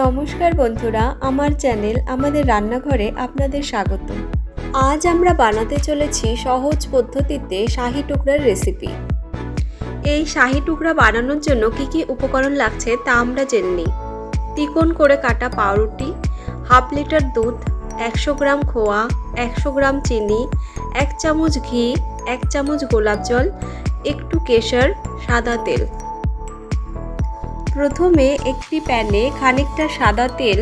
নমস্কার বন্ধুরা, আমার চ্যানেল আমাদের রান্নাঘরে আপনাদের স্বাগত। আজ আমরা বানাতে চলেছি সহজ পদ্ধতিতে শাহি টুকরার রেসিপি। এই শাহি টুকরা বানানোর জন্য কি কি উপকরণ লাগছে তা আমরা জেনে নিই। তিকোণ করে কাটা পাউরুটি, হাফ লিটার দুধ, 100 গ্রাম খোয়া, 100 গ্রাম চিনি, 1 চামচ ঘি, 1 চামচ গোলাপ জল, একটু কেশর, সাদা তেল। প্রথমে একটি প্যানে খানিকটা সাদা তেল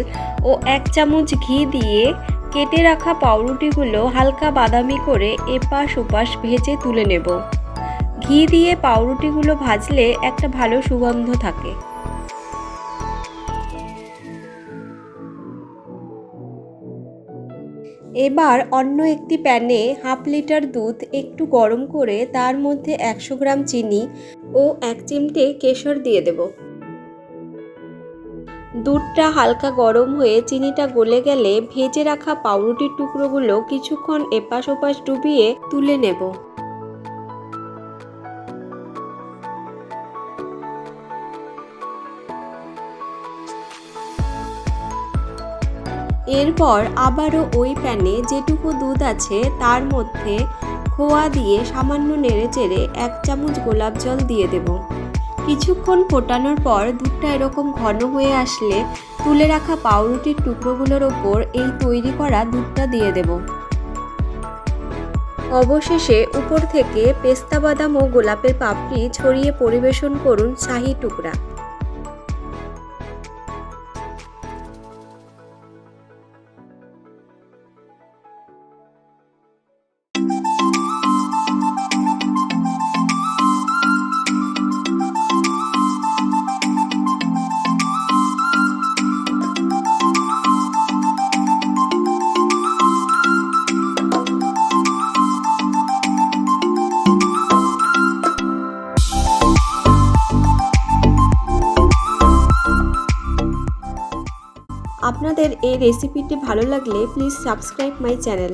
ও 1 চামচ ঘি দিয়ে কেটে রাখা পাউরুটিগুলো হালকা বাদামি করে এপাশ ওপাশ ভেজে তুলে নেব। ঘি দিয়ে পাউরুটিগুলো ভাজলে একটা ভালো সুগন্ধ থাকে। এবার অন্য একটি প্যানে হাফ লিটার দুধ একটু গরম করে তার মধ্যে 100 গ্রাম চিনি ও 1 চিমটে কেশর দিয়ে দেব। দুধটা হালকা গরম হয়ে চিনিটা গলে গেলে ভেজে রাখা পাউরুটির টুকরোগুলো কিছুক্ষণ এপাশ ওপাশ ডুবিয়ে তুলে নেব। এরপর আবারও ওই প্যানে যেটুকু দুধ আছে তার মধ্যে খোয়া দিয়ে সামান্য নেড়েচেড়ে 1 চামচ গোলাপ জল দিয়ে দেব। কিছুক্ষণ ফোটানোর পর দুধটা এরকম ঘন হয়ে আসলে তুলে রাখা পাউরুটির টুকরোগুলোর ওপর এই তৈরি করা দুধটা দিয়ে দেব। অবশেষে উপর থেকে পেস্তা বাদাম ও গোলাপের পাপড়ি ছড়িয়ে পরিবেশন করুন শাহি টুকরা। আপনাদের এই রেসিপিটি ভালো লাগলে প্লিজ সাবস্ক্রাইব মাই চ্যানেল।